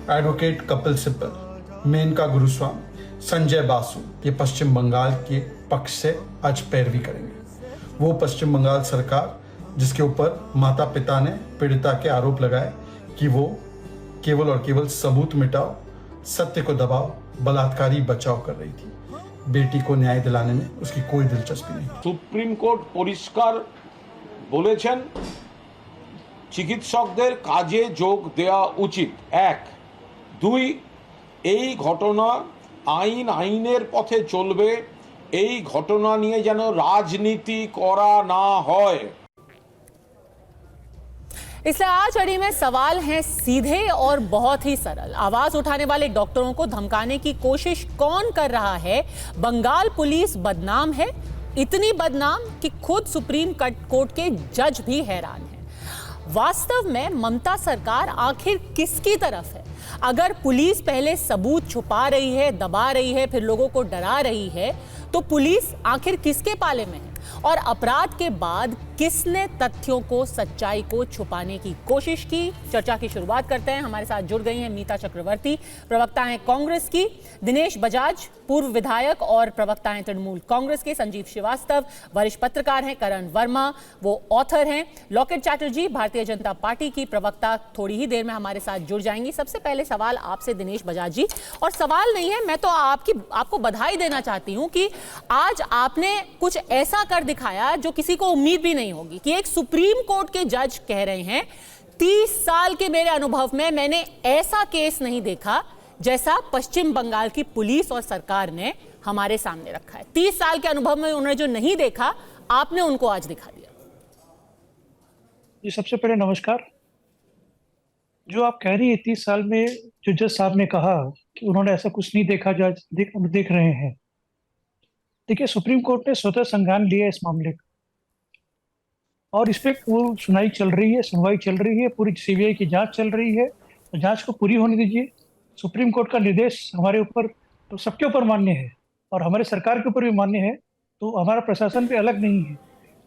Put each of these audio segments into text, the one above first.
Advocate Kapil Sibal, Maneka Guruswamy, Sanjay Basu ये पश्चिम बंगाल के पक्ष से आज पैरवी करेंगे। वो पश्चिम बंगाल सरकार जिसके ऊपर माता पिता ने पीड़िता के आरोप लगाए कि वो केवल और केवल सबूत मिटाओ, सत्य को दबाओ, बलात्कारी बचाव कर रही थी। बेटी को न्याय दिलाने में उसकी कोई दिलचस्पी नहीं। সুপ্রিম কোর্ট পরিষ্কার বলেছেন চিকিৎসকদের কাজে যোগ দেওয়া উচিত। এক, দুই, এই ঘটনা আইনের পথে চলবে, এই ঘটনা নিয়ে যেন রাজনীতি করা না হয়। इसलिए आज अड़ी में सवाल हैं सीधे और बहुत ही सरल। आवाज उठाने वाले डॉक्टरों को धमकाने की कोशिश कौन कर रहा है? बंगाल पुलिस बदनाम है, इतनी बदनाम कि खुद सुप्रीम कोर्ट के जज भी हैरान हैं। वास्तव में ममता सरकार आखिर किसकी तरफ है? अगर पुलिस पहले सबूत छुपा रही है, दबा रही है, फिर लोगों को डरा रही है, तो पुलिस आखिर किसके पाले में है? और अपराध के बाद किसने तथ्यों को, सच्चाई को छुपाने की कोशिश की? चर्चा की शुरुआत करते हैं। हमारे साथ जुड़ गई हैं मीता चक्रवर्ती, प्रवक्ता हैं कांग्रेस की, दिनेश बजाज, पूर्व विधायक और प्रवक्ता हैं तृणमूल कांग्रेस के, संजीव श्रीवास्तव, वरिष्ठ पत्रकार हैं, करण वर्मा, वो ऑथर हैं, लॉकेट चैटर्जी, भारतीय जनता पार्टी की प्रवक्ता, थोड़ी ही देर में हमारे साथ जुड़ जाएंगी। सबसे पहले सवाल आपसे दिनेश बजाज जी, और सवाल नहीं है, मैं तो आपको बधाई देना चाहती हूं कि आज आपने कुछ ऐसा कर दिखाया जो किसी को उम्मीद भी नहीं होगी कि एक सुप्रीम कोर्ट के जज कह रहे हैं 30 साल के मेरे अनुभव में मैंने ऐसा केस नहीं देखा जैसा पश्चिम बंगाल की पुलिस और सरकार ने हमारे सामने रखा है। 30 साल के अनुभव में उन्होंने जो नहीं देखा, आपने उनको आज दिखा दिया। जी, सबसे पहले नमस्कार। जो आप कह रही है 30 साल में जो जज साहब ने कहा कि उन्होंने ऐसा कुछ नहीं देखा जो आज देख रहे हैं। देखिए, सुप्रीम कोर्ट ने स्वतः संज्ञान लिया इस मामले का और इस पे सुनवाई चल रही है, पूरी सीबीआई की जांच चल रही है। तो जांच को पूरी होने दीजिए। सुप्रीम कोर्ट का निर्देश हमारे ऊपर, तो सबके ऊपर मान्य है और हमारे सरकार के ऊपर भी मान्य है, तो हमारा प्रशासन भी अलग नहीं है।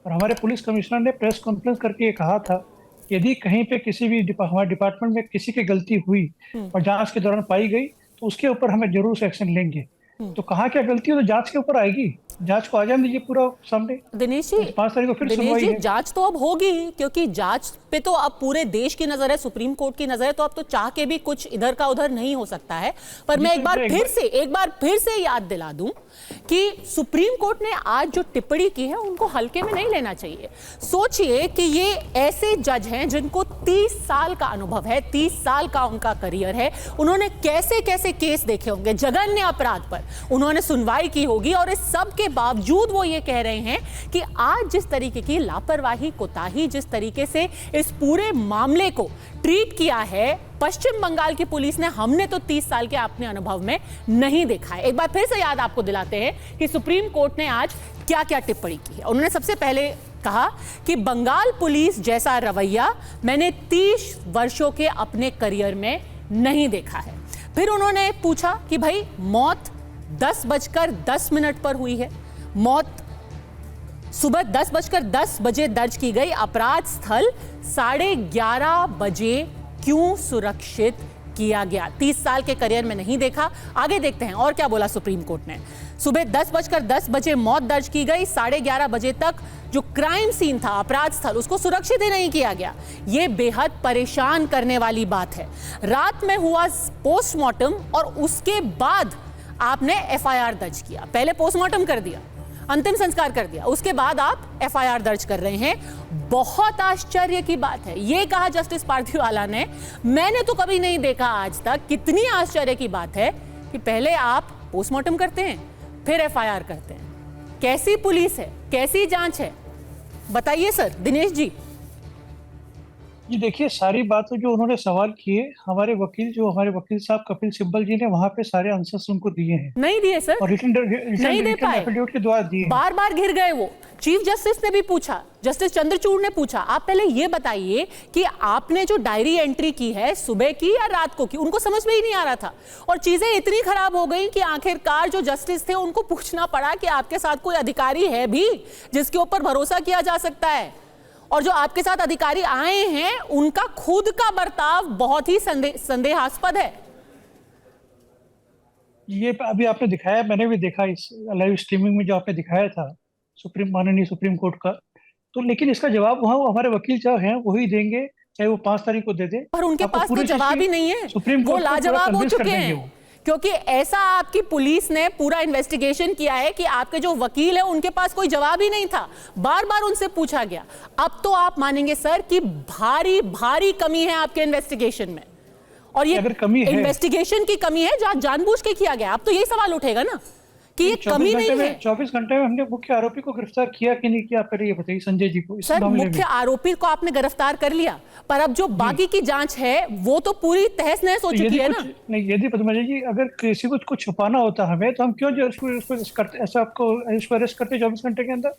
और हमारे पुलिस कमिश्नर ने प्रेस कॉन्फ्रेंस करके ये कहा था, यदि कहीं पे किसी भी हमारे डिपार्टमेंट में किसी की गलती हुई और जांच के दौरान पाई गई तो उसके ऊपर हमें जरूर से एक्शन लेंगे। तो कहाँ क्या गलती हो तो जांच के ऊपर आएगी, जांच को आ जाने दीजिए पूरा सामने। दिनेश जी, 5 तारीख को फिर सुनवाई है। जांच तो अब होगी, क्योंकि जांच पे तो अब पूरे देश की नजर है, सुप्रीम कोर्ट की नजर है, तो अब तो चाह के भी कुछ इधर का उधर नहीं हो सकता है। पर मैं एक बार फिर से याद दिला दूं कि सुप्रीम कोर्ट ने आज जो टिप्पणी की है उनको हल्के में नहीं लेना चाहिए। सोचिए कि ये ऐसे जज हैं जिनको 30 साल का अनुभव है, 30 साल का उनका करियर है, उन्होंने कैसे कैसे केस देखे होंगे, जघन्य अपराध पर उन्होंने सुनवाई की होगी, और इस सब के बावजूद वो ये कह रहे हैं कि आज जिस तरीके की लापरवाही, कोताही, जिस तरीके से इस पूरे मामले को ट्रीट किया है पश्चिम बंगाल की पुलिस ने, हमने तो 30 साल के अपने अनुभव में नहीं देखा है। एक बार फिर से याद आपको दिलाते हैं कि सुप्रीम कोर्ट ने आज क्या क्या टिप्पणी की है। उन्होंने सबसे पहले कहा कि बंगाल पुलिस जैसा रवैया मैंने 30 वर्षों के अपने करियर में नहीं देखा है। फिर उन्होंने पूछा कि भाई मौत 10:10 पर हुई है, मौत सुबह 10:10 बजे दर्ज की गई, अपराध स्थल 11:30 बजे क्यों सुरक्षित किया गया? 30 साल के करियर में नहीं देखा। आगे देखते हैं और क्या बोला सुप्रीम कोर्ट ने। सुबह 10:10 बजे मौत दर्ज की गई, 11:30 बजे तक जो क्राइम सीन था, अपराध स्थल, उसको सुरक्षित ही नहीं किया गया। यह बेहद परेशान करने वाली बात है। रात में हुआ पोस्टमार्टम और उसके बाद आपने एफआईआर दर्ज किया। पहले पोस्टमार्टम कर दिया, अंतिम संस्कार कर दिया, उसके बाद आप एफआईआर दर्ज कर रहे हैं। बहुत आश्चर्य की बात है, ये कहा जस्टिस पार्थिवाला ने, मैंने तो कभी नहीं देखा आज तक। कितनी आश्चर्य की बात है कि पहले आप पोस्टमार्टम करते हैं, फिर एफआईआर करते हैं। कैसी पुलिस है, कैसी जांच है, बताइए सर। दिनेश जी देखिए, सारी बातें जो उन्होंने सवाल किए, हमारे वकील साहब कपिल सिब्बल जी ने वहां पे सारे आंसर्स उनको दिए हैं। नहीं दिए सर, और नहीं दे पाए, एफिडेविट के द्वारा दिए, बार बार घिर गए वो। चीफ जस्टिस ने भी पूछा, जस्टिस चंद्रचूड़ ने पूछा, आप पहले ये बताइए कि आपने जो डायरी एंट्री की है सुबह की या रात को की, उनको समझ में ही नहीं आ रहा था। और चीजें इतनी खराब हो गई कि आखिरकार जो जस्टिस थे उनको पूछना पड़ा कि आपके साथ कोई अधिकारी है भी जिसके ऊपर भरोसा किया जा सकता है। और जो आपके साथ अधिकारी आए हैं उनका खुद का बर्ताव बहुत ही संदेहास्पद है। ये अभी आपने दिखाया, मैंने भी देखा इस लाइव स्ट्रीमिंग में जो आपने दिखाया था माननीय सुप्रीम कोर्ट का। तो लेकिन इसका जवाब वहाँ हमारे वकील जो हैं वही देंगे, चाहे वो 5 तारीख को दे दे। पर उनके आपको पास तो पूरी चीज़ जवाब की ही नहीं है, सुप्रीम वो कोर्ट को पूरा लाजवाब हो convince कर चुके देंगे हैं। वो। क्योंकि ऐसा आपकी पुलिस ने पूरा इन्वेस्टिगेशन किया है कि आपके जो वकील है उनके पास कोई जवाब ही नहीं था, बार बार उनसे पूछा गया। अब तो आप मानेंगे सर कि भारी भारी कमी है आपके इन्वेस्टिगेशन में, और ये अगर कमी है, इन्वेस्टिगेशन की कमी है जहां जानबूझ के किया गया। अब तो यही सवाल उठेगा ना कि ये कमी नहीं है। 24 घंटे में हमने मुख्य आरोपी को गिरफ्तार किया कि नहीं किया, पहले ये बताइए संजय जी को। इस सर मामले मुख्य में आरोपी को आपने गिरफ्तार कर लिया, पर अब जो बाकी की जांच है वो तो पूरी तहस नहस हो चुकी है ना। नहीं, यदि पद्मजा जी अगर किसी को कुछ छुपाना होता हमें, तो हम क्यों जो उसको करते, ऐसा आपको अरेस्ट करते 24 घंटे के अंदर?